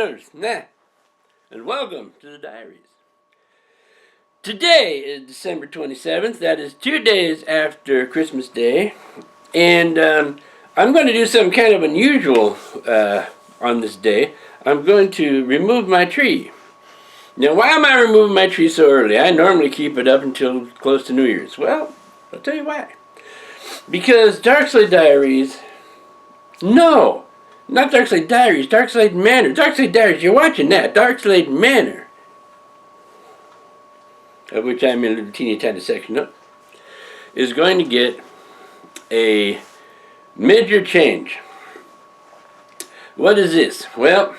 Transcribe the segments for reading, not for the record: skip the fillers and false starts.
Earth, and welcome to the Diaries. Today is December 27th, that is 2 days after Christmas Day, and I'm going to do something kind of unusual on this day. I'm going to remove my tree. Now, why am I removing my tree so early? I normally keep it up until close to New Year's. Well, I'll tell you why. Because Darkslade Diaries... No! Not Darkslade Diaries, Darkslade Manor. Darkslade Diaries, you're watching that. Darkslade Manor. Of which I'm in a teeny tiny section of. Is going to get a major change. What is this? Well,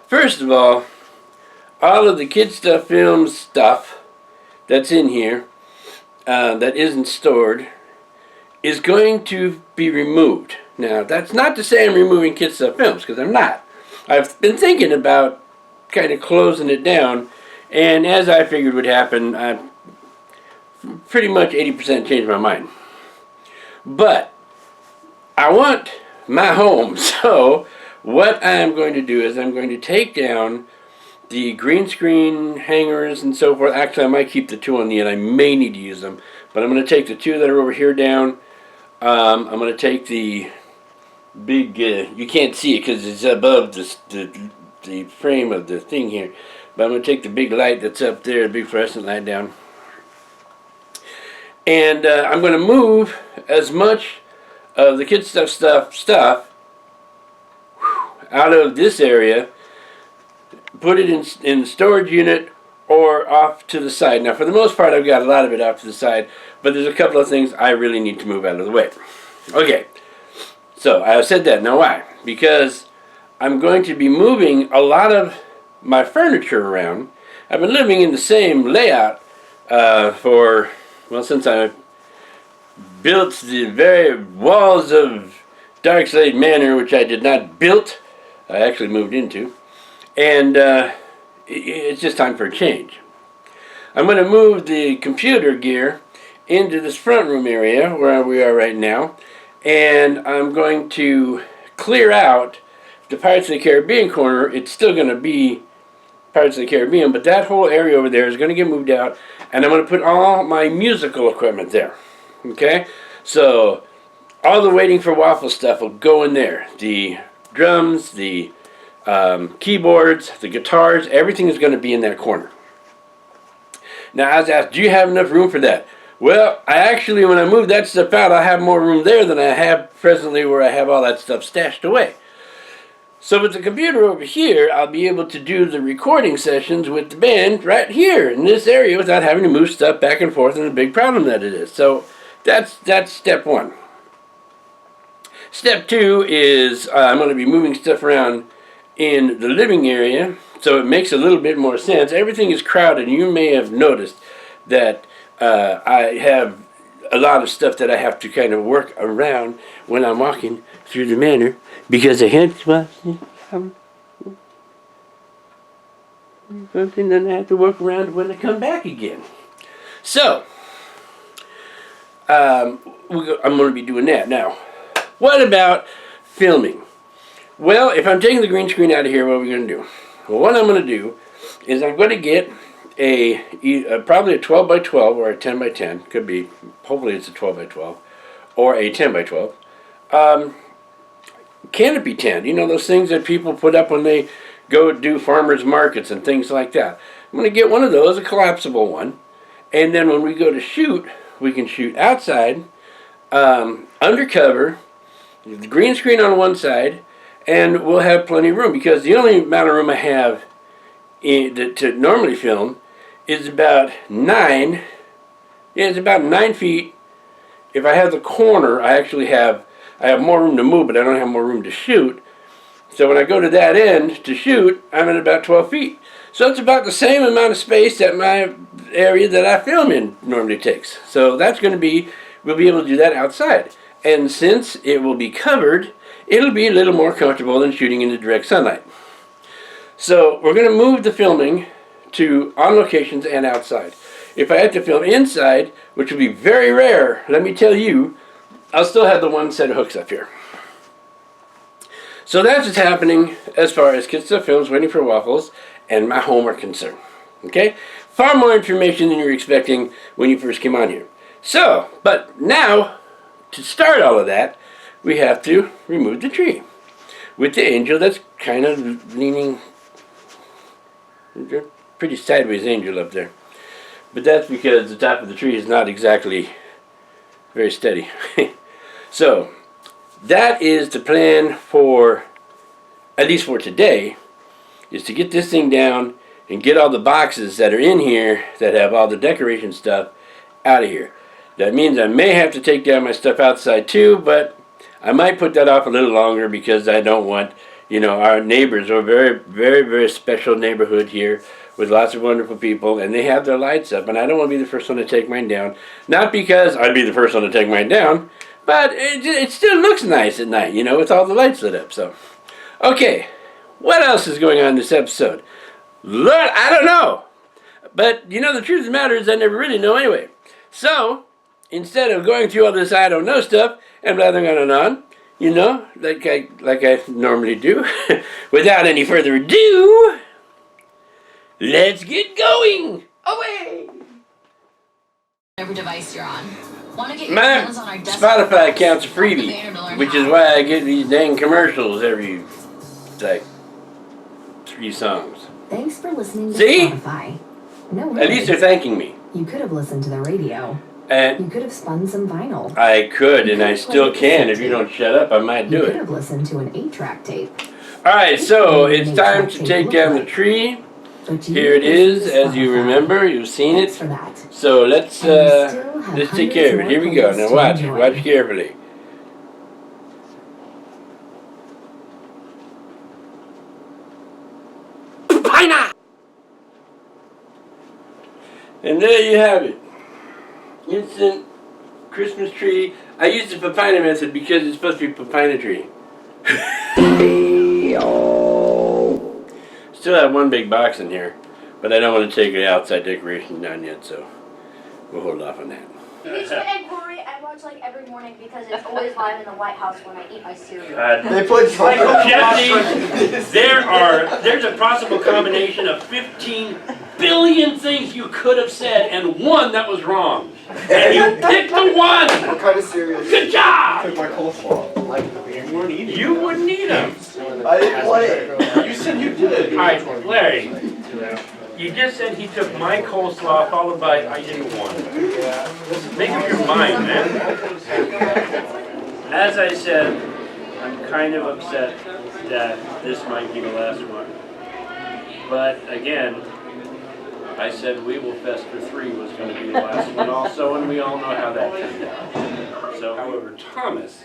first of all of the Kid Stuff Films stuff that's in here, that isn't stored, is going to be removed. Now, that's not to say I'm removing Kid Stuff Films, because I'm not. I've been thinking about kind of closing it down, and as I figured would happen, I pretty much 80% changed my mind. But I want my home, so what I'm going to do is I'm going to take down the green screen hangers and so forth. Actually, I might keep the two on the end. I may need to use them, but I'm going to take the two that are over here down. I'm going to take the big, you can't see it because it's above the frame of the thing here, but I'm going to take the big light that's up there, the big fluorescent light down, and I'm going to move as much of the Kid stuff out of this area, put it in the storage unit or off to the side. Now, for the most part, I've got a lot of it off to the side, but there's a couple of things I really need to move out of the way. Okay, so I said that. Now why? Because I'm going to be moving a lot of my furniture around. I've been living in the same layout since I built the very walls of Darkslade Manor, which I did not build, I actually moved into. And it's just time for a change. I'm going to move the computer gear into this front room area where we are right now, and I'm going to clear out the Pirates of the Caribbean corner. It's still going to be Pirates of the Caribbean, but that whole area over there is going to get moved out, and I'm going to put all my musical equipment there. Okay? So all the Waiting for Waffle stuff will go in there. The drums, the keyboards, the guitars, everything is going to be in that corner. Now, I was asked, do you have enough room for that? Well, I actually, when I move that stuff out, I have more room there than I have presently where I have all that stuff stashed away. So with the computer over here, I'll be able to do the recording sessions with the band right here in this area without having to move stuff back and forth and the big problem that it is. So that's step one. Step two is I'm going to be moving stuff around in the living area, so it makes a little bit more sense. Everything is crowded, and you may have noticed that I have a lot of stuff that I have to kind of work around when I'm walking through the manor, because I have something that I have to work around when I come back again. So, I'm going to be doing that. Now, what about filming? Well, if I'm taking the green screen out of here, what are we going to do? Well, what I'm going to do is I'm going to get probably a 12 by 12 or a 10 by 10. Could be, hopefully it's a 12 by 12 or a 10 by 12. Canopy tent, you know, those things that people put up when they go do farmers markets and things like that. I'm going to get one of those, a collapsible one, and then when we go to shoot, we can shoot outside, undercover, the green screen on one side, and we'll have plenty of room, because the only amount of room I have to normally film is about 9 feet. If I have the corner, I have more room to move, but I don't have more room to shoot. So when I go to that end to shoot, I'm at about 12 feet. So it's about the same amount of space that my area that I film in normally takes. So that's going to be, we'll be able to do that outside. And since it will be covered, it'll be a little more comfortable than shooting in the direct sunlight. So we're going to move the filming to on locations and outside. If I had to film inside, which would be very rare, let me tell you, I'll still have the one set of hooks up here. So that's what's happening as far as Kids Stuff Films, Waiting for Waffles, and my home are concerned. Okay? Far more information than you were expecting when you first came on here. So, but now, to start all of that, we have to remove the tree. With the angel that's kind of leaning, pretty sideways angel up there. But that's because the top of the tree is not exactly very steady. So, that is the plan for, at least for today, is to get this thing down and get all the boxes that are in here that have all the decoration stuff out of here. That means I may have to take down my stuff outside too, but I might put that off a little longer because I don't want, our neighbors are a very, very, very special neighborhood here with lots of wonderful people, and they have their lights up, and I don't want to be the first one to take mine down. Not because I'd be the first one to take mine down, but it still looks nice at night, with all the lights lit up. So, okay, what else is going on in this episode? Lord, I don't know. But, the truth of the matter is I never really know anyway. So, instead of going through all this I don't know stuff and blathering on and on, like I normally do, without any further ado, let's get going! Away! Whatever device you're on. Want to get your My hands on our desktop Spotify account's a freebie, which is why I get these dang commercials every, 3 songs. Thanks for listening to See? Spotify. No At least they're thanking me. You could have listened to the radio. And You could have spun some vinyl. I could, and I You still could can. play If you don't shut up, I might You do could it. have listened to an 8-track tape. Alright, so it's time to take down the tree. But you Here it is, listened to as you Spotify. remember, you've seen Thanks it. for that. So let's And you still have take care of it. hundreds Here we more go. playlists Now to watch, enjoy. watch carefully. And there you have it. Instant Christmas tree. I used the Papina method because it's supposed to be Papina tree. Still have one big box in here, but I don't want to take the outside decoration down yet, so we'll hold off on that. It's and Corey I watch every morning because it's always live in the White House when I eat my cereal. They put Jesse, there's a possible combination of 15 billion things you could have said and one that was wrong. And you picked the one! What kind of cereal? Good job! Took my coleslaw. You wouldn't eat them. I didn't play it. You said you did. Alright, Larry, you just said he took my coleslaw followed by I didn't want it. Make up your mind, man. As I said, I'm kind of upset that this might be the last one. But again, I said Weevil Fest for 3 was going to be the last one also, and we all know how that turned out. So, however, Thomas,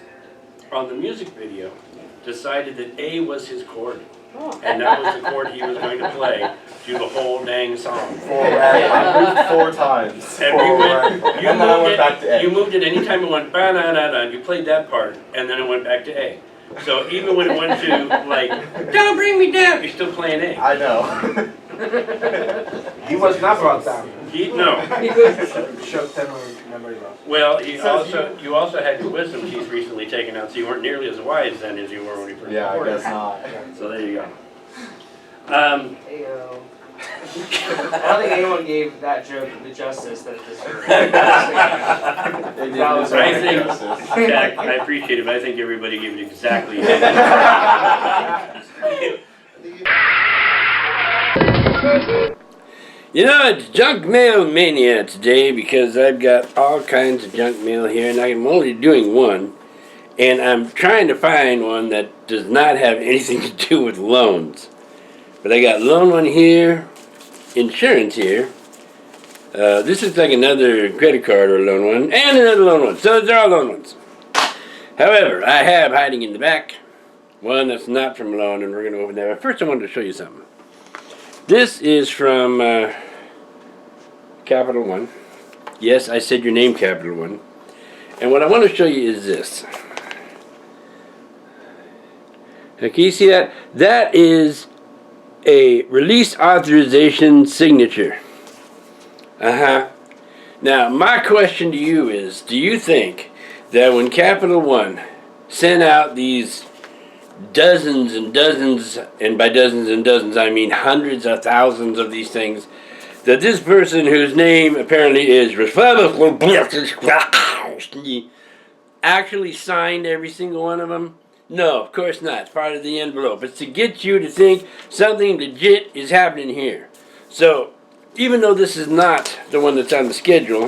on the music video, decided that A was his chord. And that was the chord he was going to play through the whole dang song. I moved 4 times. And we went, and then I went back to A. you moved it anytime it went ba-na-na-na, and you played that part, and then it went back to A. So even when it went to, don't bring me down, you're still playing A. I know. He was not brought down. No. Showed them memory loss. Well, you also had your wisdom teeth recently taken out, so you weren't nearly as wise then as you were when you first Yeah, I recorded. guess not. So there you go. Ayo. I don't think anyone gave that joke the justice that it deserved. They did That was deserve I think, justice. Jack, I appreciate it, but I think everybody gave it exactly. It's junk mail mania today because I've got all kinds of junk mail here, and I'm only doing one, and I'm trying to find one that does not have anything to do with loans. But I got loan one here, insurance here. This is like another credit card or loan one, and another loan one. So they're all loan ones. However, I have hiding in the back one that's not from loan, and we're going to open that. But first, I wanted to show you something. This is from Capital One. Yes, I said your name, Capital One. And what I want to show you is this. Now, can you see that? That is a release authorization signature. Now, my question to you is, do you think that when Capital One sent out these dozens and dozens, and by dozens and dozens I mean hundreds of thousands of these things, that this person whose name apparently is actually signed every single one of them? No, of course not. It's part of the envelope. It's to get you to think something legit is happening here. So, even though this is not the one that's on the schedule,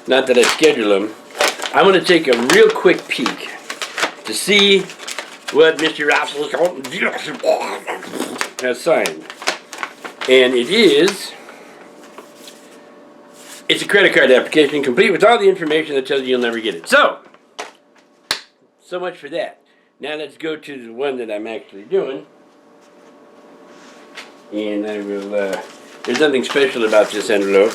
not that I schedule them, I'm going to take a real quick peek to see what Mr. Russell has signed. And it's a credit card application complete with all the information that tells you you'll never get it. So much for that. Now let's go to the one that I'm actually doing. And I will, there's nothing special about this envelope.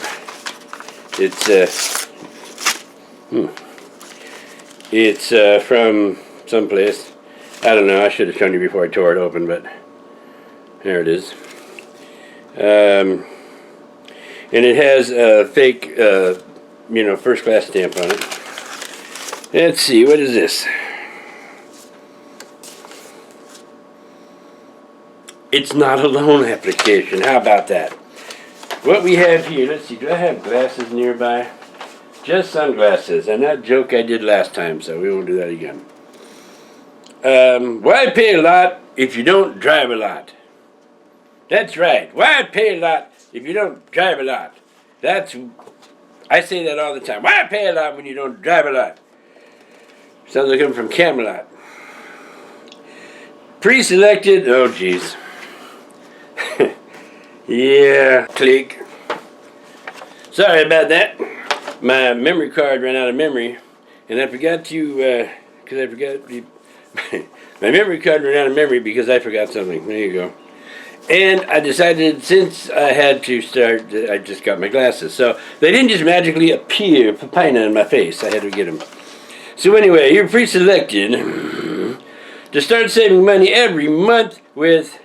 It's from someplace. I don't know, I should have shown you before I tore it open, but there it is. And it has a fake, first class stamp on it. Let's see, what is this? It's not a loan application. How about that? What we have here, let's see, do I have glasses nearby? Just sunglasses, and that joke I did last time, so we won't do that again. Why pay a lot if you don't drive a lot? That's right. Why pay a lot if you don't drive a lot? I say that all the time. Why pay a lot when you don't drive a lot? Sounds like I'm from Camelot. Pre-selected, oh geez. Yeah, click. Sorry about that. My memory card ran out of memory, and I forgot to, my memory card ran out of memory because I forgot something. There you go. And I decided, since I had to start, I just got my glasses. So they didn't just magically appear, papina in my face. I had to get them. So anyway, you're pre-selected to start saving money every month with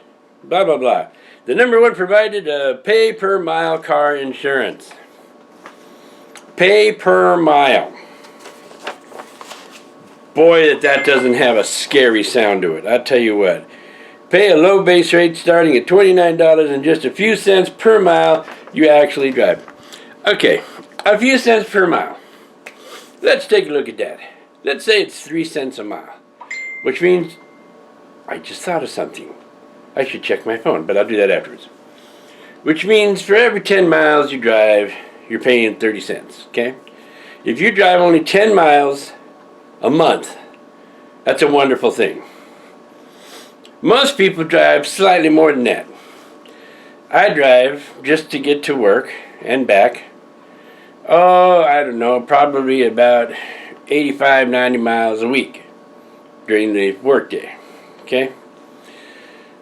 blah, blah, blah. The number one provided pay per mile car insurance. Pay per mile. Boy, that doesn't have a scary sound to it. I'll tell you what. Pay a low base rate starting at $29 and just a few cents per mile you actually drive. Okay, a few cents per mile. Let's take a look at that. Let's say it's 3 cents a mile, which means I just thought of something. I should check my phone, but I'll do that afterwards. Which means for every 10 miles you drive, you're paying 30 cents, okay? If you drive only 10 miles a month, that's a wonderful thing. Most people drive slightly more than that. I drive just to get to work and back. Oh, I don't know, probably about 85, 90 miles a week during the workday, okay?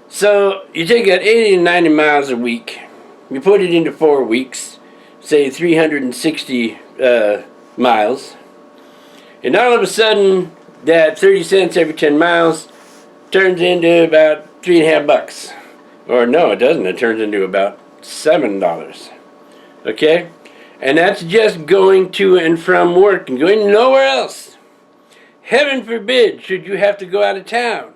So you take that 80 to 90 miles a week, you put it into 4 weeks, say 360 miles, and all of a sudden that 30 cents every 10 miles turns into about $3.50. Or no, it doesn't. It turns into about $7. Okay? And that's just going to and from work and going nowhere else. Heaven forbid should you have to go out of town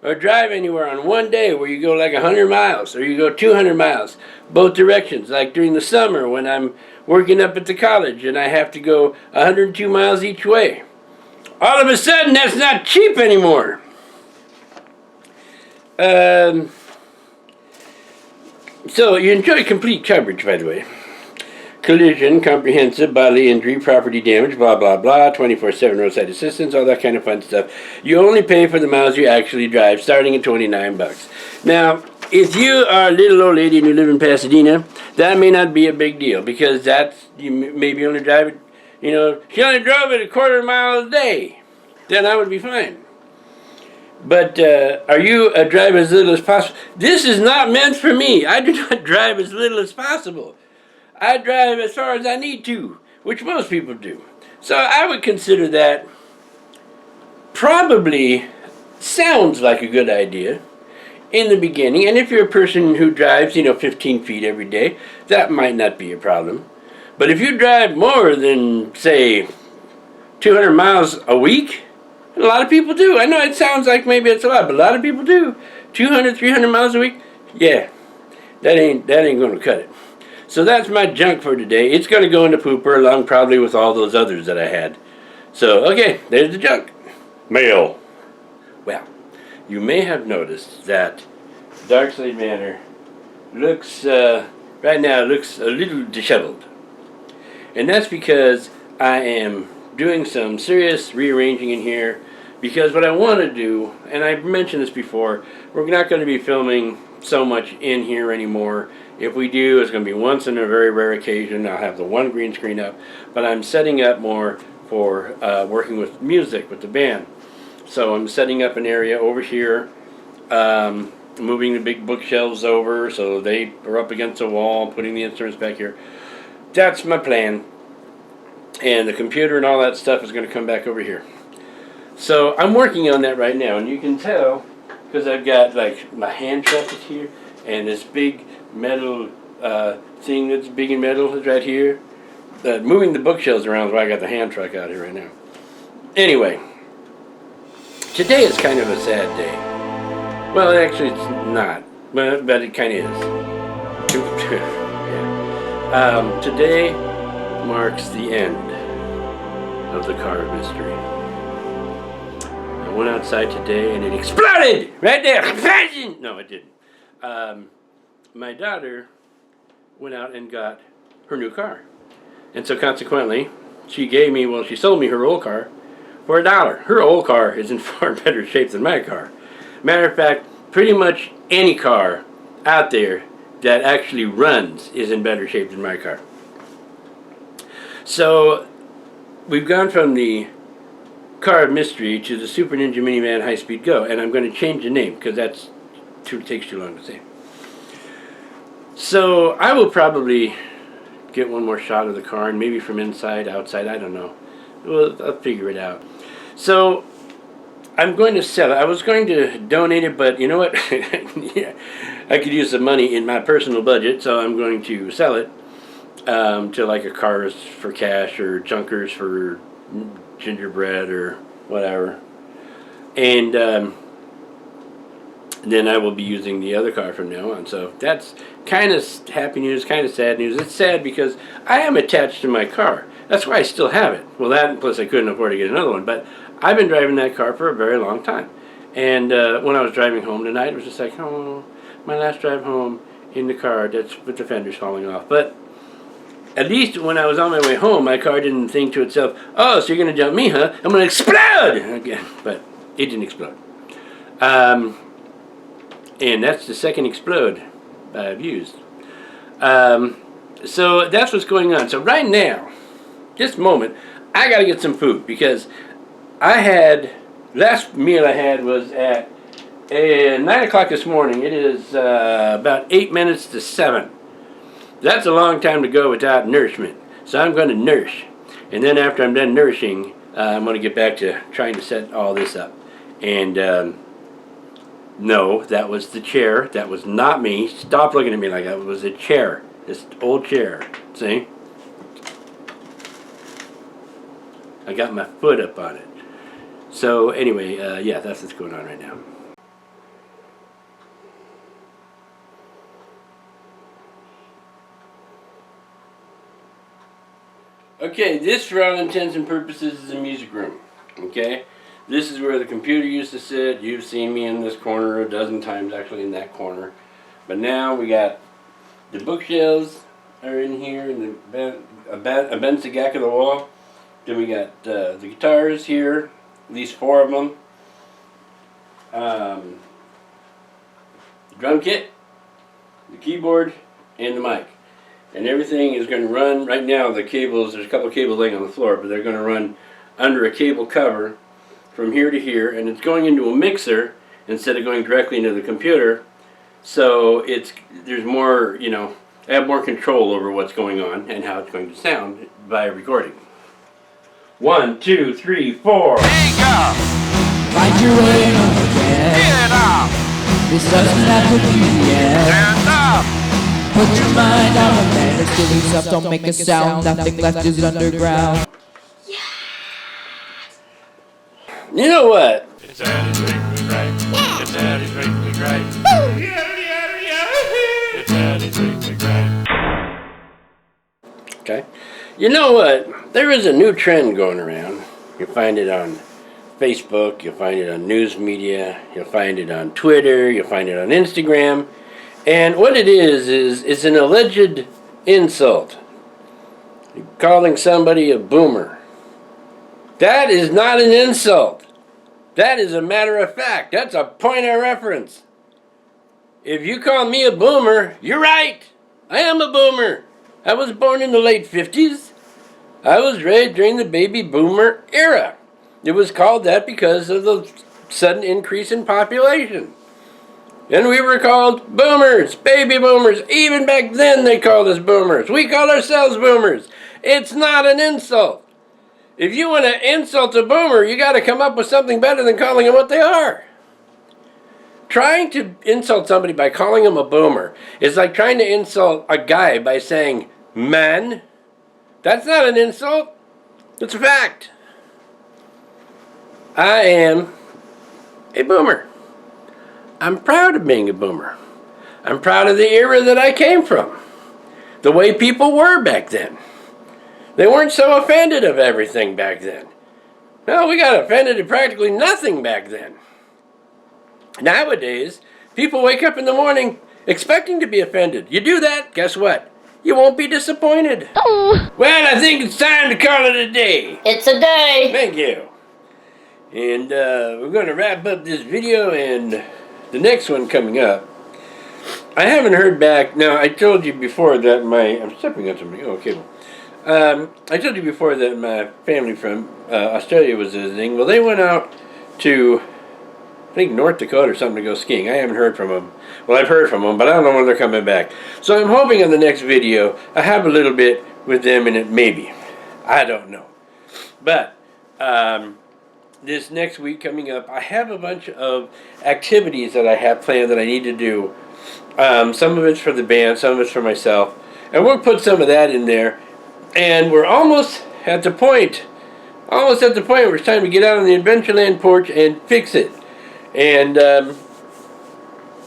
or drive anywhere on one day where you go like 100 miles or you go 200 miles both directions, like during the summer when I'm working up at the college and I have to go 102 miles each way. All of a sudden that's not cheap anymore. So you enjoy complete coverage, by the way. Collision, comprehensive, bodily injury, property damage, blah, blah, blah, 24/7 roadside assistance, all that kind of fun stuff. You only pay for the miles you actually drive, starting at $29. Now, if you are a little old lady and you live in Pasadena, that may not be a big deal, because you maybe only drive it, she only drove it a quarter mile a day. Then I would be fine. But are you a drive as little as possible? This is not meant for me. I do not drive as little as possible. I drive as far as I need to, which most people do. So I would consider that probably sounds like a good idea in the beginning. And if you're a person who drives, 15 feet every day, that might not be a problem. But if you drive more than, say, 200 miles a week, A lot of people do. I know it sounds like maybe it's a lot, but a lot of people do. 200, 300 miles a week? Yeah, that ain't going to cut it. So that's my junk for today. It's going to go in the pooper along probably with all those others that I had. So, okay, there's the junk. Mail. Well, you may have noticed that Darkslade Manor looks, right now, looks a little disheveled. And that's because I am doing some serious rearranging in here, because what I want to do, and I've mentioned this before, we're not going to be filming so much in here anymore. If we do, it's going to be once in a very rare occasion. I'll have the one green screen up, but I'm setting up more for working with music with the band. So I'm setting up an area over here, moving the big bookshelves over so they are up against the wall, putting the instruments back here. That's my plan. And the computer and all that stuff is going to come back over here. So I'm working on that right now, and you can tell because I've got like my hand truck is here, and this big metal thing that's big in metal is right here. Moving the bookshelves around is why I got the hand truck out here right now. Anyway, today is kind of a sad day. Well, actually it's not, but it kind of is. Yeah. Today marks the end of the car of mystery. I went outside today and it exploded right there. No, it didn't. My daughter went out and got her new car. And so consequently, she sold me her old car for $1. Her old car is in far better shape than my car. Matter of fact, pretty much any car out there that actually runs is in better shape than my car. So we've gone from the car of mystery to the Super Ninja Minivan High Speed Go, and I'm going to change the name because takes too long to say. So I will probably get one more shot of the car, and maybe from inside, outside, I don't know. I'll figure it out. So I'm going to sell it. I was going to donate it, but you know what? Yeah, I could use some money in my personal budget, so I'm going to sell it to like a Cars for Cash or Junkers for gingerbread or whatever. And then I will be using the other car from now on. So that's kind of happy news, kind of sad news. It's sad because I am attached to my car. That's why I still have it. Well, that plus I couldn't afford to get another one. But I've been driving that car for a very long time. And when I was driving home tonight, it was just like, oh, my last drive home in the car, that's with the fenders falling off. But at least when I was on my way home, my car didn't think to itself, oh, so you're going to jump me, huh? I'm going to explode! Again, but it didn't explode. And that's the second explode I've used. So that's what's going on. So right now, this moment, I got to get some food because last meal I had was at 9 o'clock this morning. It is about 8 minutes to 7. That's a long time to go without nourishment. So I'm going to nourish. And then after I'm done nourishing, I'm going to get back to trying to set all this up. And no, that was the chair. That was not me. Stop looking at me like that. It was a chair. This old chair. See? I got my foot up on it. So anyway, yeah, that's what's going on right now. Okay, this for all intents and purposes is a music room. Okay? This is where the computer used to sit. You've seen me in this corner a dozen times, actually in that corner. But now we got the bookshelves are in here, and against the back of the wall. Then we got the guitars here, at least 4 of them. The drum kit, the keyboard, and the mic. And everything is going to run, right now the cables, there's a couple of cables laying on the floor, but they're going to run under a cable cover from here to here, and it's going into a mixer instead of going directly into the computer. So there's more, I have more control over what's going on and how it's going to sound by recording. 1, 2, 3, 4. Hang up! Find your way home again. Get up! This doesn't have to be the end. Stand up! Put your mind on the manners, kill yourself, don't make a sound. Nothing left is underground. You know what? It's Eddie's Weekly Gripe. It's Eddie's Weekly Gripe. It's Eddie's Weekly Gripe. Okay. You know what? There is a new trend going around. You'll find it on Facebook, you'll find it on news media, you'll find it on Twitter, you'll find it on Instagram. And what it is it's an alleged insult. You're calling somebody a boomer. That is not an insult. That is a matter of fact. That's a point of reference. If you call me a boomer, you're right. I am a boomer. I was born in the late 50s. I was raised during the baby boomer era. It was called that because of the sudden increase in population. And we were called boomers, baby boomers. Even back then they called us boomers. We call ourselves boomers. It's not an insult. If you want to insult a boomer, you got to come up with something better than calling them what they are. Trying to insult somebody by calling them a boomer is like trying to insult a guy by saying, man. That's not an insult. It's a fact. I am a boomer. I'm proud of being a boomer. I'm proud of the era that I came from. The way people were back then. They weren't so offended of everything back then. No, we got offended at practically nothing back then. Nowadays, people wake up in the morning expecting to be offended. You do that, guess what? You won't be disappointed. Oh. Well, I think it's time to call it a day. It's a day. Thank you. And we're going to wrap up this video, and the next one coming up, I haven't heard back. Now, I told you before that I'm stepping on somebody. Oh, cable. I told you before that my family from Australia was visiting. Well, they went out to, I think, North Dakota or something to go skiing. I haven't heard from them. Well, I've heard from them, but I don't know when they're coming back. So I'm hoping in the next video I have a little bit with them in it, maybe. I don't know. But this next week coming up, I have a bunch of activities that I have planned that I need to do. Some of it's for the band, some of it's for myself. And we'll put some of that in there. And we're almost at the point where it's time to get out on the Adventureland porch and fix it. And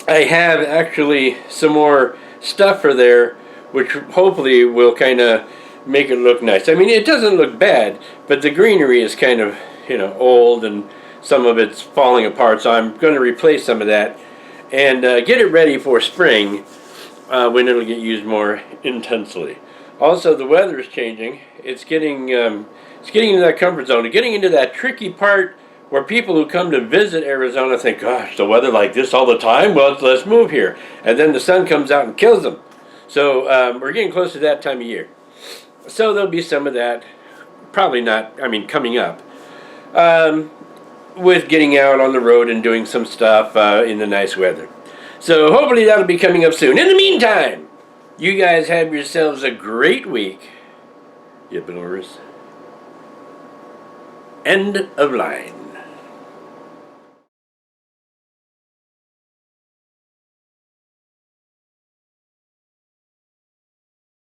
I have actually some more stuff for there, which hopefully will kind of make it look nice. I mean, it doesn't look bad, but the greenery is kind of, old, and some of it's falling apart. So I'm going to replace some of that and get it ready for spring when it'll get used more intensely. Also, the weather is changing. It's getting into that comfort zone, getting into that tricky part where people who come to visit Arizona think, gosh, the weather like this all the time? Well, let's move here. And then the sun comes out and kills them. So we're getting close to that time of year. So there'll be some of that, probably not, coming up, with getting out on the road and doing some stuff in the nice weather. So hopefully that'll be coming up soon. In the meantime, you guys have yourselves a great week. You boomers. End of line.